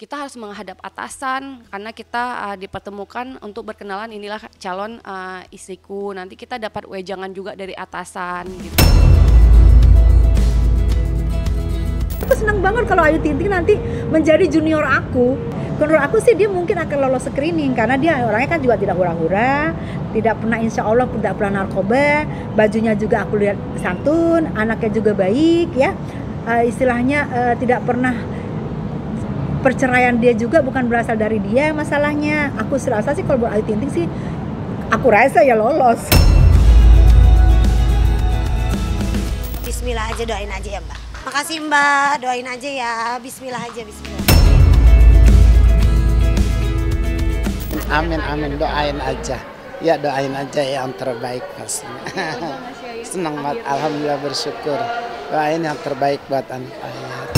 kita harus menghadap atasan karena kita dipertemukan untuk berkenalan, inilah calon istriku. Nanti kita dapat wejangan juga dari atasan gitu. Aku senang banget kalau Ayu Ting Ting nanti menjadi junior aku. Menurut aku sih dia mungkin akan lolos screening karena dia orangnya kan juga tidak hura-hura, tidak pernah, insya Allah tidak pernah narkoba, bajunya juga aku lihat santun, anaknya juga baik ya, istilahnya tidak pernah perceraian dia juga bukan berasal dari dia masalahnya. Aku serasa sih kalau buat Ayu Ting Ting sih, aku rasa ya lolos. Bismillah aja, doain aja ya Mbak. Makasih Mbak, doain aja ya. Bismillah aja, bismillah. Amin, amin, doain aja. Ya doain aja yang terbaik pastinya. Senang banget, alhamdulillah bersyukur. Doain yang terbaik buat anak ayah.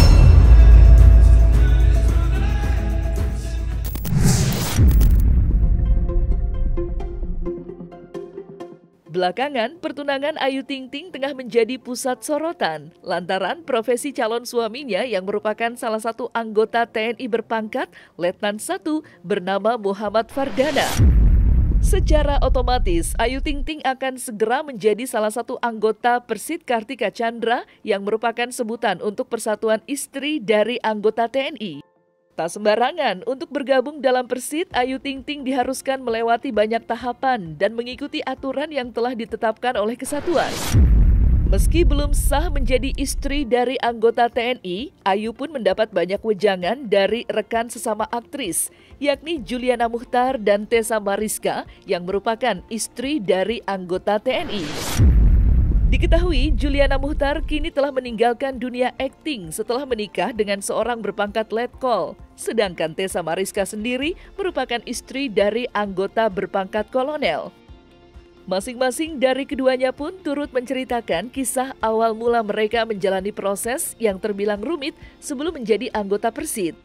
Belakangan, pertunangan Ayu Ting Ting tengah menjadi pusat sorotan lantaran profesi calon suaminya yang merupakan salah satu anggota TNI berpangkat Letnan 1 bernama Muhammad Fardana. Secara otomatis, Ayu Ting Ting akan segera menjadi salah satu anggota Persit Kartika Chandra yang merupakan sebutan untuk persatuan istri dari anggota TNI. Tak sembarangan, untuk bergabung dalam Persit, Ayu Ting Ting diharuskan melewati banyak tahapan dan mengikuti aturan yang telah ditetapkan oleh kesatuan. Meski belum sah menjadi istri dari anggota TNI, Ayu pun mendapat banyak wejangan dari rekan sesama aktris, yakni Juliana Muchtar dan Tessa Mariska yang merupakan istri dari anggota TNI. Diketahui Juliana Muchtar kini telah meninggalkan dunia akting setelah menikah dengan seorang berpangkat letkol. Sedangkan Tessa Mariska sendiri merupakan istri dari anggota berpangkat kolonel. Masing-masing dari keduanya pun turut menceritakan kisah awal mula mereka menjalani proses yang terbilang rumit sebelum menjadi anggota Persit.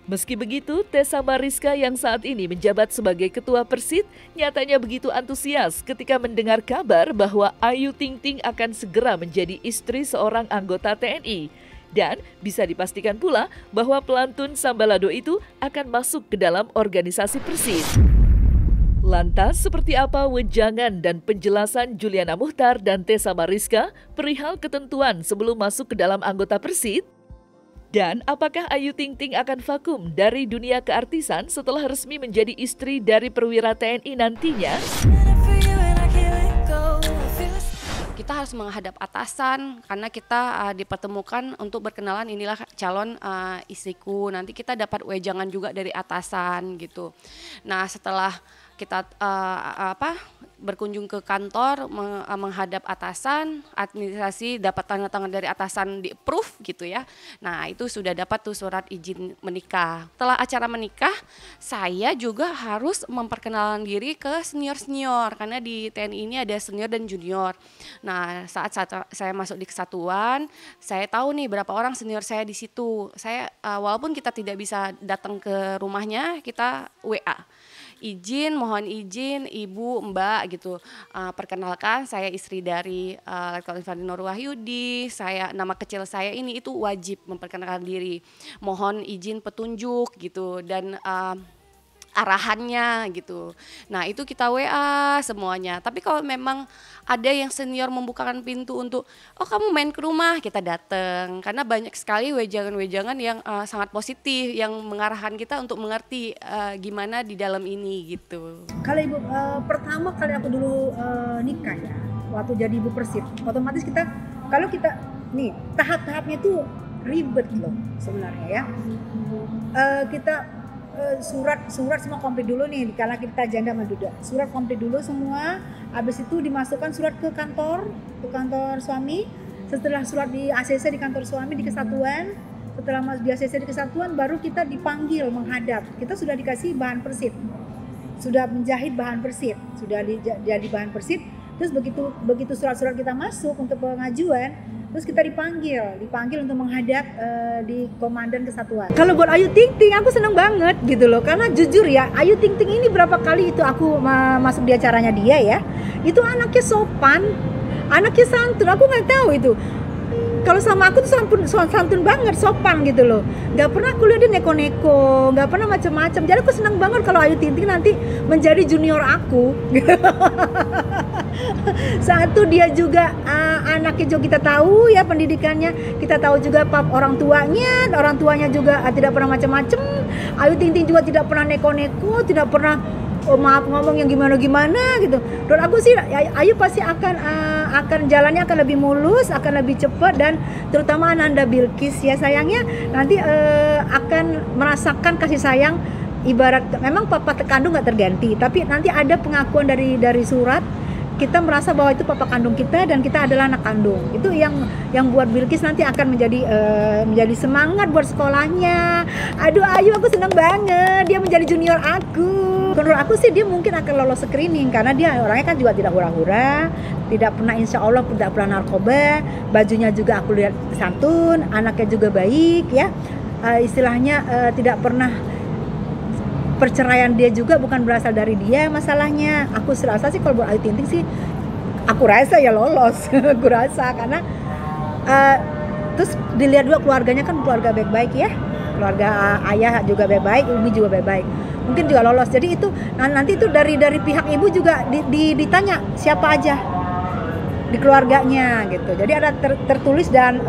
Meski begitu, Tessa Mariska yang saat ini menjabat sebagai ketua Persit nyatanya begitu antusias ketika mendengar kabar bahwa Ayu Ting Ting akan segera menjadi istri seorang anggota TNI. Dan bisa dipastikan pula bahwa pelantun Sambalado itu akan masuk ke dalam organisasi Persit. Lantas, seperti apa wejangan dan penjelasan Juliana Muchtar dan Tessa Mariska perihal ketentuan sebelum masuk ke dalam anggota Persit? Dan apakah Ayu Ting Ting akan vakum dari dunia keartisan setelah resmi menjadi istri dari perwira TNI nantinya? Kita harus menghadap atasan karena kita dipertemukan untuk berkenalan, inilah calon istriku. Nanti kita dapat wejangan juga dari atasan gitu. Nah, setelah kita berkunjung ke kantor menghadap atasan, administrasi dapat tanda tangan dari atasan di approve gitu ya. Nah, itu sudah dapat tuh surat izin menikah. Setelah acara menikah, saya juga harus memperkenalkan diri ke senior-senior karena di TNI ini ada senior dan junior. Nah, saat saya masuk di kesatuan, saya tahu nih berapa orang senior saya di situ. Saya walaupun kita tidak bisa datang ke rumahnya, kita WA. Mohon izin Ibu, Mbak gitu. Perkenalkan saya istri dari Letkol Infantri Nur Wahyudi. Nama kecil saya ini itu wajib memperkenalkan diri. Mohon izin petunjuk gitu dan arahannya gitu. Nah, itu kita WA semuanya. Tapi kalau memang ada yang senior membukakan pintu untuk, oh kamu main ke rumah, kita datang. Karena banyak sekali wejangan-wejangan yang sangat positif, yang mengarahkan kita untuk mengerti gimana di dalam ini gitu. Kalau Ibu pertama kali aku dulu nikah ya, waktu jadi Ibu Persit, otomatis kalau kita nih tahap-tahapnya itu ribet loh sebenarnya ya. Kita surat semua komplit dulu nih karena kita janda menduda. Surat komplit dulu semua, habis itu dimasukkan surat ke kantor suami. Setelah surat di ACC di kantor suami di kesatuan, setelah masuk di ACC di kesatuan baru kita dipanggil menghadap. Kita sudah dikasih bahan Persit. Sudah menjahit bahan Persit, sudah jadi bahan Persit. Terus begitu surat-surat kita masuk untuk pengajuan, terus kita dipanggil untuk menghadap di komandan kesatuan. Kalau buat Ayu Ting Ting aku seneng banget gitu loh, karena jujur ya Ayu Ting Ting ini berapa kali itu aku masuk di acaranya dia ya, itu anaknya sopan, anaknya santun, aku nggak tahu itu kalau sama aku tuh santun banget, sopan gitu loh. Nggak pernah aku lihat dia neko-neko, nggak pernah macam-macam. Jadi aku senang banget kalau Ayu Ting Ting nanti menjadi junior aku. Satu, dia juga anaknya juga kita tahu ya pendidikannya, kita tahu juga orang tuanya juga tidak pernah macam-macam. Ayu Ting Ting juga tidak pernah neko-neko, tidak pernah maaf ngomong yang gimana gitu. Dan aku sih Ayu pasti akan jalannya akan lebih mulus, akan lebih cepat, dan terutama Ananda Bilqis ya sayangnya nanti akan merasakan kasih sayang. Ibarat memang papa kandung nggak terganti, tapi nanti ada pengakuan dari surat, kita merasa bahwa itu papa kandung kita dan kita adalah anak kandung. Itu yang buat Bilqis nanti akan menjadi semangat buat sekolahnya. Aduh Ayu, aku seneng banget dia menjadi junior aku. Menurut aku sih dia mungkin akan lolos screening karena dia orangnya kan juga tidak hura-hura, tidak pernah, insya Allah tidak pernah narkoba, bajunya juga aku lihat santun, anaknya juga baik ya, istilahnya tidak pernah. Perceraian dia juga bukan berasal dari dia masalahnya. Aku rasa sih kalau buat Ayu Ting Ting sih, aku rasa ya lolos. Aku rasa karena terus dilihat juga keluarganya kan keluarga baik-baik ya, keluarga ayah juga baik-baik, umi juga baik-baik, mungkin juga lolos. Jadi itu nanti itu dari pihak ibu juga ditanya siapa aja di keluarganya gitu. Jadi ada tertulis dan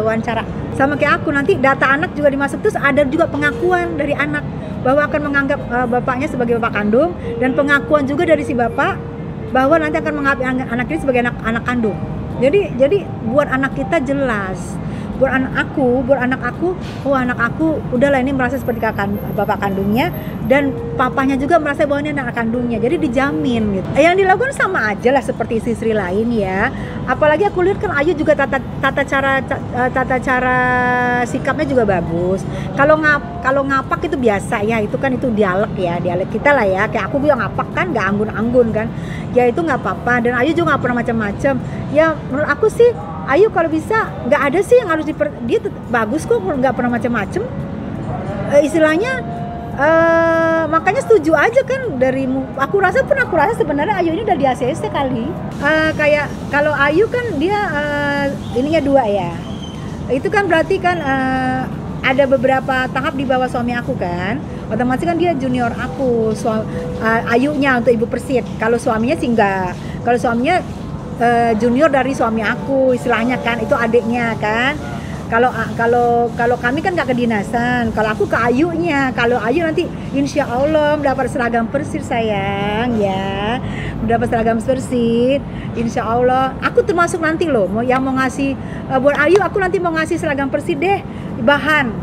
wawancara. Sama kayak aku, nanti data anak juga dimasuk, terus ada juga pengakuan dari anak bahwa akan menganggap bapaknya sebagai bapak kandung, dan pengakuan juga dari si bapak bahwa nanti akan menganggap anak ini sebagai anak kandung. Jadi buat anak kita jelas, buat anak aku, oh anak aku udahlah ini merasa seperti bapak kandungnya, dan papanya juga merasa bahwa ini anak kandungnya, jadi dijamin gitu. Yang dilakukan sama aja lah seperti istri lain ya. Apalagi aku lihat kan Ayu juga tata cara sikapnya juga bagus. Kalau ngapak itu biasa ya, itu kan itu dialek kita lah ya. Kayak aku bilang ngapak kan nggak anggun-anggun kan, ya itu nggak apa-apa. Dan Ayu juga nggak pernah macam-macam. Ya menurut aku sih Ayu kalau bisa nggak ada sih yang harus dia bagus kok, nggak pernah macam-macam. Istilahnya makanya setuju aja kan dari aku rasa sebenarnya Ayu ini udah di ACC kali. Kayak kalau Ayu kan dia ininya 2 ya. Itu kan berarti kan ada beberapa tahap di bawah suami aku kan. Otomatis kan dia junior aku, Ayunya untuk Ibu Persit. Kalau suaminya sih enggak. Kalau suaminya junior dari suami aku istilahnya kan, itu adiknya kan. Kalau kami kan nggak kedinasan, kalau aku ke Ayunya. Kalau Ayu nanti insya Allah mendapat seragam Persit sayang ya, mendapat seragam Persit insya Allah. Aku termasuk nanti loh yang mau ngasih buat Ayu, aku nanti mau ngasih seragam Persit deh, bahan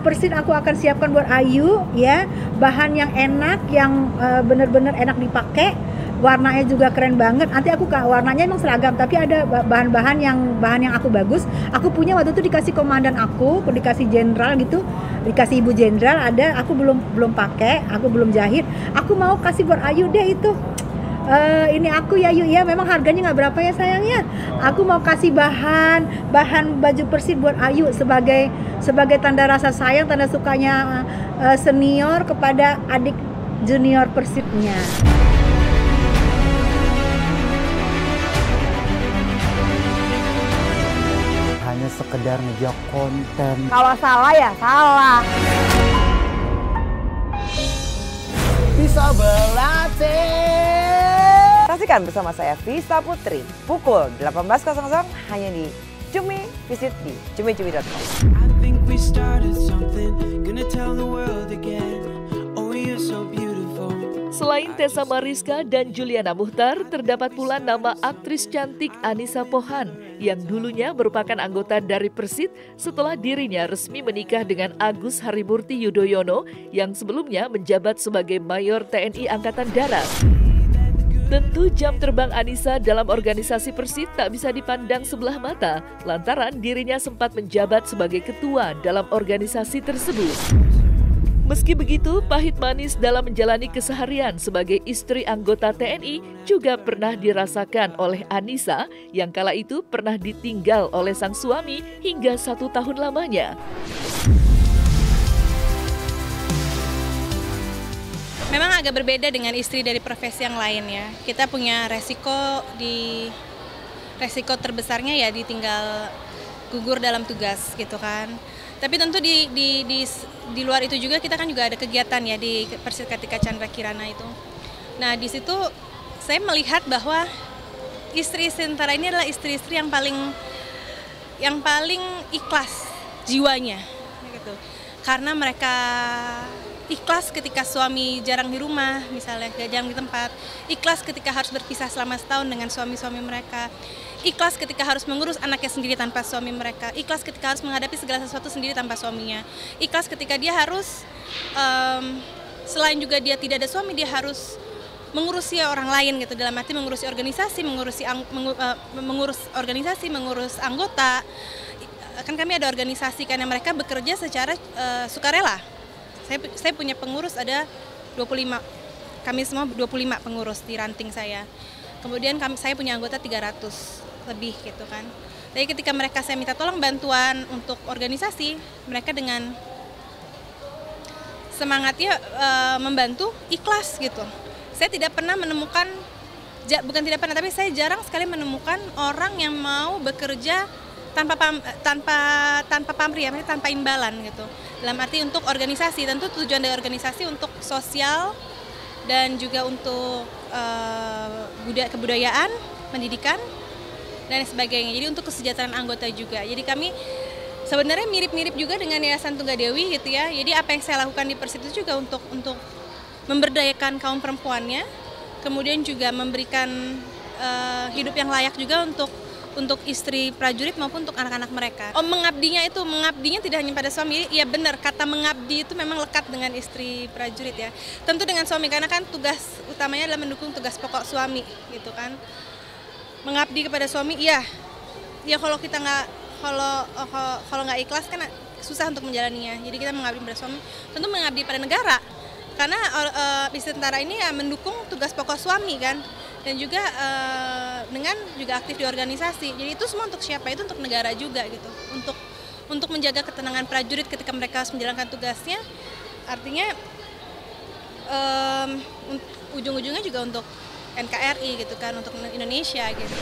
Persit aku akan siapkan buat Ayu ya, bahan yang enak, yang bener-bener enak dipakai, warnanya juga keren banget. Nanti aku warnanya emang seragam, tapi ada bahan yang aku bagus. Aku punya waktu itu dikasih komandan aku dikasih jenderal gitu, dikasih ibu jenderal ada. Aku belum pakai, aku belum jahit. Aku mau kasih buat Ayu deh itu. Ini aku ya Ayu ya, memang harganya nggak berapa ya sayangnya. Aku mau kasih bahan baju Persit buat Ayu sebagai tanda rasa sayang, tanda sukanya senior kepada adik junior Persitnya. Hanya sekedar ngejok konten. Kalau salah ya salah. Bisa berlatih. Saksikan bersama saya Vista Putri pukul 18.00 hanya di Cumi. Visit di cumi-cumi.com. I think we started something, gonna tell the world again. Oh, you're so beautiful. Selain Tessa Mariska dan Juliana Muchtar, terdapat pula nama aktris cantik Anissa Pohan yang dulunya merupakan anggota dari Persit setelah dirinya resmi menikah dengan Agus Harimurti Yudhoyono yang sebelumnya menjabat sebagai Mayor TNI Angkatan Darat. Tentu jam terbang Anissa dalam organisasi Persit tak bisa dipandang sebelah mata lantaran dirinya sempat menjabat sebagai ketua dalam organisasi tersebut. Meski begitu, pahit manis dalam menjalani keseharian sebagai istri anggota TNI juga pernah dirasakan oleh Anissa yang kala itu pernah ditinggal oleh sang suami hingga 1 tahun lamanya. Memang agak berbeda dengan istri dari profesi yang lain ya. Kita punya resiko terbesarnya ya ditinggal gugur dalam tugas gitu kan. Tapi tentu di luar itu juga kita kan juga ada kegiatan ya di Persit Kartika Chandra Kirana itu. Nah di situ saya melihat bahwa istri-istri tentara ini adalah istri-istri yang paling ikhlas jiwanya gitu. Karena mereka ikhlas ketika suami jarang di rumah, misalnya jarang di tempat. Ikhlas ketika harus berpisah selama setahun dengan suami-suami mereka. Ikhlas ketika harus mengurus anaknya sendiri tanpa suami mereka. Ikhlas ketika harus menghadapi segala sesuatu sendiri tanpa suaminya. Ikhlas ketika dia harus, selain juga dia tidak ada suami, dia harus mengurusi orang lain gitu. Dalam arti mengurusi organisasi, mengurus anggota. Kan kami ada organisasi karena mereka bekerja secara sukarela. Saya punya pengurus ada 25, kami semua 25 pengurus di ranting saya. Kemudian saya punya anggota 300 lebih gitu kan. Jadi ketika saya minta tolong bantuan untuk organisasi, mereka dengan semangatnya membantu, ikhlas gitu. Saya tidak pernah menemukan, bukan tidak pernah, tapi saya jarang sekali menemukan orang yang mau bekerja tanpa pamrih, tanpa imbalan gitu. Dalam arti untuk organisasi, tentu tujuan dari organisasi untuk sosial dan juga untuk kebudayaan, pendidikan dan sebagainya. Jadi untuk kesejahteraan anggota juga. Jadi kami sebenarnya mirip-mirip juga dengan Yayasan Tunggadewi gitu ya. Jadi apa yang saya lakukan di Persit itu juga untuk memberdayakan kaum perempuannya, kemudian juga memberikan hidup yang layak juga untuk istri prajurit maupun untuk anak-anak mereka. Mengabdinya tidak hanya pada suami. Ya benar, kata mengabdi itu memang lekat dengan istri prajurit ya. Tentu dengan suami karena kan tugas utamanya adalah mendukung tugas pokok suami gitu kan. Mengabdi kepada suami, ya kalau kita kalau nggak ikhlas kan susah untuk menjalaninya. Jadi kita mengabdi kepada suami, tentu mengabdi pada negara. Karena istri tentara ini ya mendukung tugas pokok suami kan. Dan juga dengan juga aktif di organisasi. Jadi itu semua untuk siapa? Itu untuk negara juga gitu. Untuk menjaga ketenangan prajurit ketika mereka harus menjalankan tugasnya. Artinya ujung-ujungnya juga untuk NKRI gitu kan, untuk Indonesia gitu.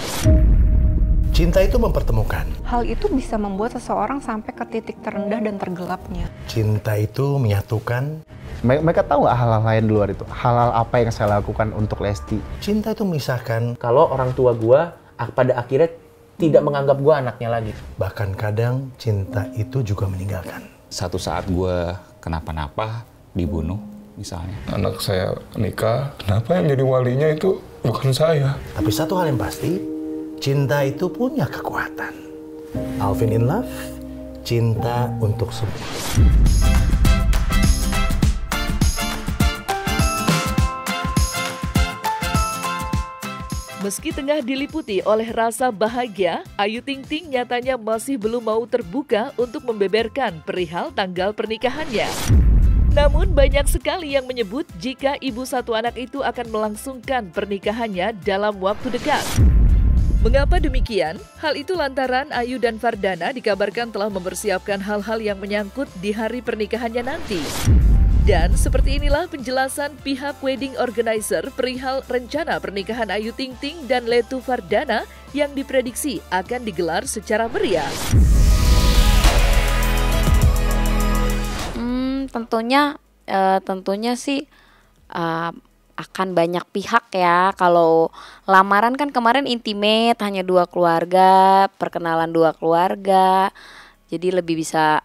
Cinta itu mempertemukan. Hal itu bisa membuat seseorang sampai ke titik terendah dan tergelapnya. Cinta itu menyatukan. Mereka tahu nggak hal-hal lain di luar itu? Hal-hal apa yang saya lakukan untuk Lesti? Cinta itu memisahkan. Kalau orang tua gua pada akhirnya tidak menganggap gua anaknya lagi. Bahkan kadang cinta itu juga meninggalkan. Satu saat gua kenapa-napa, dibunuh misalnya. Anak saya nikah, kenapa yang jadi walinya itu bukan saya? Tapi satu hal yang pasti, cinta itu punya kekuatan. Alvin in Love, cinta untuk semua. Meski tengah diliputi oleh rasa bahagia, Ayu Ting Ting nyatanya masih belum mau terbuka untuk membeberkan perihal tanggal pernikahannya. Namun banyak sekali yang menyebut jika ibu satu anak itu akan melangsungkan pernikahannya dalam waktu dekat. Mengapa demikian? Hal itu lantaran Ayu dan Fardana dikabarkan telah mempersiapkan hal-hal yang menyangkut di hari pernikahannya nanti. Dan seperti inilah penjelasan pihak wedding organizer perihal rencana pernikahan Ayu Ting Ting dan Letu Fardana yang diprediksi akan digelar secara meriah. Tentunya sih akan banyak pihak ya. Kalau lamaran kan kemarin intimate, hanya 2 keluarga, perkenalan 2 keluarga. Jadi lebih bisa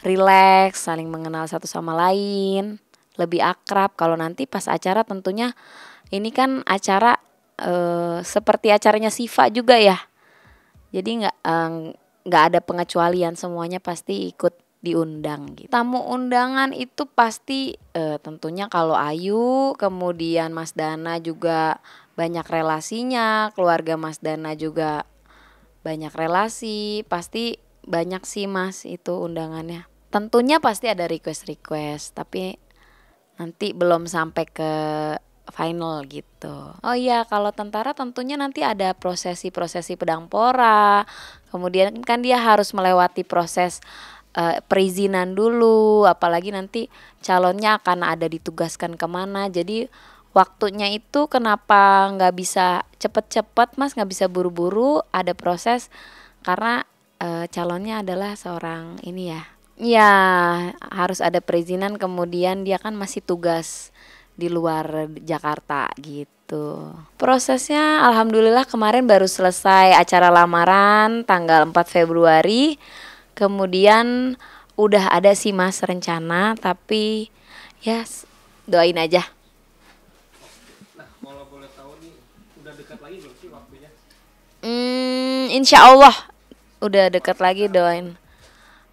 rileks, saling mengenal satu sama lain, lebih akrab. Kalau nanti pas acara tentunya ini kan acara seperti acaranya Siva juga ya. Jadi nggak ada pengecualian, semuanya pasti ikut diundang gitu. Tamu undangan itu pasti tentunya kalau Ayu, kemudian Mas Dana juga banyak relasinya, keluarga Mas Dana juga banyak relasi, pasti banyak sih Mas itu undangannya. Tentunya pasti ada request, tapi nanti belum sampai ke final gitu. Oh iya, kalau tentara tentunya nanti ada prosesi pedang pora. Kemudian kan dia harus melewati proses perizinan dulu, apalagi nanti calonnya akan ada ditugaskan kemana. Jadi waktunya itu kenapa nggak bisa cepet-cepet Mas, nggak bisa buru-buru, ada proses karena calonnya adalah seorang ini ya. Ya, harus ada perizinan, kemudian dia kan masih tugas di luar Jakarta gitu. Prosesnya alhamdulillah kemarin baru selesai acara lamaran tanggal 4 Februari. Kemudian udah ada sih Mas rencana, tapi ya doain aja. Nah, kalau boleh tahu nih, udah dekat lagi belum sih waktunya? Insya Allah udah dekat lagi, doain.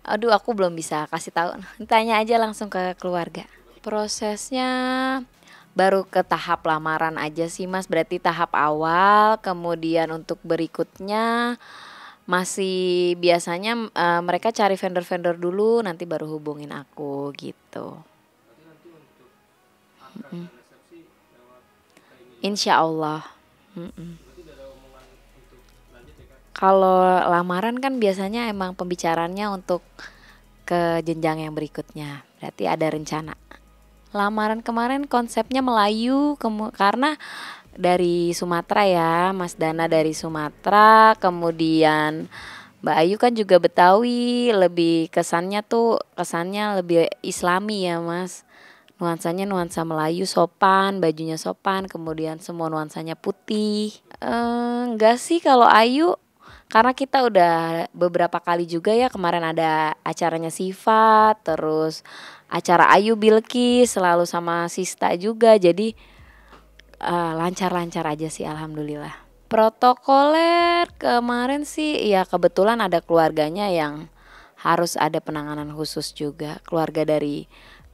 Aduh, aku belum bisa kasih tahu. Tanya aja langsung ke keluarga. Prosesnya baru ke tahap lamaran aja sih Mas, berarti tahap awal. Kemudian untuk berikutnya masih biasanya mereka cari vendor-vendor dulu, nanti baru hubungin aku gitu. Insya Allah. Kalau lamaran kan biasanya emang pembicaranya untuk ke jenjang yang berikutnya, berarti ada rencana. Lamaran kemarin konsepnya Melayu, karena dari Sumatera ya, Mas Dana dari Sumatera, kemudian Mbak Ayu kan juga Betawi, lebih kesannya lebih Islami ya Mas. Nuansanya nuansa Melayu, sopan, bajunya sopan, kemudian semua nuansanya putih. Enggak sih kalau Ayu, karena kita udah beberapa kali juga ya, kemarin ada acaranya Sifat, terus acara Ayu Bilqis selalu sama Sista juga, jadi lancar-lancar aja sih alhamdulillah. Protokoler kemarin sih ya kebetulan ada keluarganya yang harus ada penanganan khusus juga, keluarga dari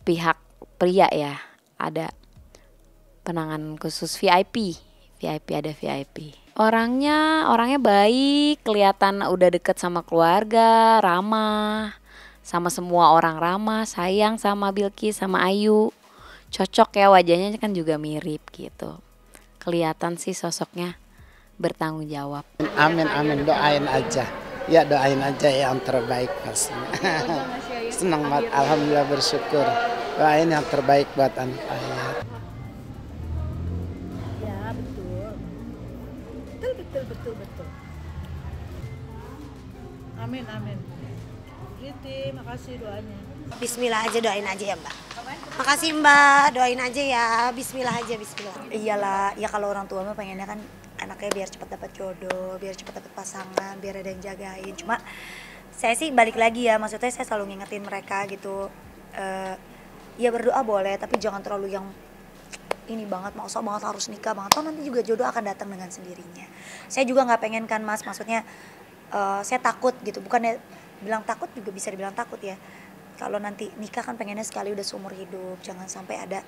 pihak pria ya, ada penanganan khusus VIP ada VIP. Orangnya baik, kelihatan udah deket sama keluarga, ramah, sama semua orang ramah, sayang sama Bilqis sama Ayu. Cocok ya, wajahnya kan juga mirip gitu. Kelihatan sih sosoknya bertanggung jawab. Amin, doain aja. Ya doain aja yang terbaik pastinya. Senang banget, alhamdulillah bersyukur. Doain yang terbaik buat anak ayah. Ya betul. Betul. Amin. Riti, makasih doanya. Bismillah aja, doain aja ya Mbak. Makasih Mbak, doain aja ya. Bismillah aja, bismillah. Iyalah, ya kalau orang tua mah pengennya kan anaknya biar cepat dapat jodoh, biar cepat dapat pasangan, biar ada yang jagain. Cuma saya sih balik lagi ya, maksudnya saya selalu ngingetin mereka gitu. Ya berdoa boleh, tapi jangan terlalu yang ini banget, maksa banget harus nikah banget. Toh nanti juga jodoh akan datang dengan sendirinya. Saya juga nggak pengen kan Mas, maksudnya saya takut gitu. Bukannya bilang takut juga bisa dibilang takut ya. Kalau nanti nikah kan pengennya sekali udah seumur hidup, jangan sampai ada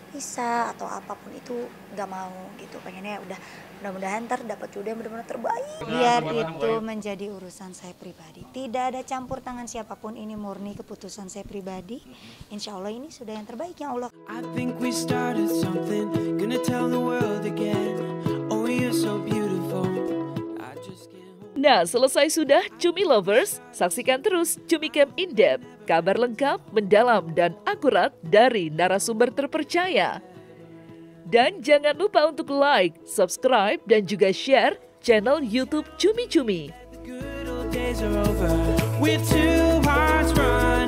pisah atau apapun itu, nggak mau gitu. Pengennya udah mudah-mudahan ntar dapat jodoh yang benar-benar terbaik. Biar itu menjadi urusan saya pribadi. Tidak ada campur tangan siapapun, ini murni keputusan saya pribadi. Insya Allah ini sudah yang terbaik ya Allah. I think we started something, gonna tell the world again. Oh, you're so beautiful. Nah, selesai sudah Cumi Lovers, saksikan terus Cumi Camp In-Depth, kabar lengkap, mendalam, dan akurat dari narasumber terpercaya. Dan jangan lupa untuk like, subscribe, dan juga share channel YouTube Cumi Cumi. The good old days are over. We're two hearts running.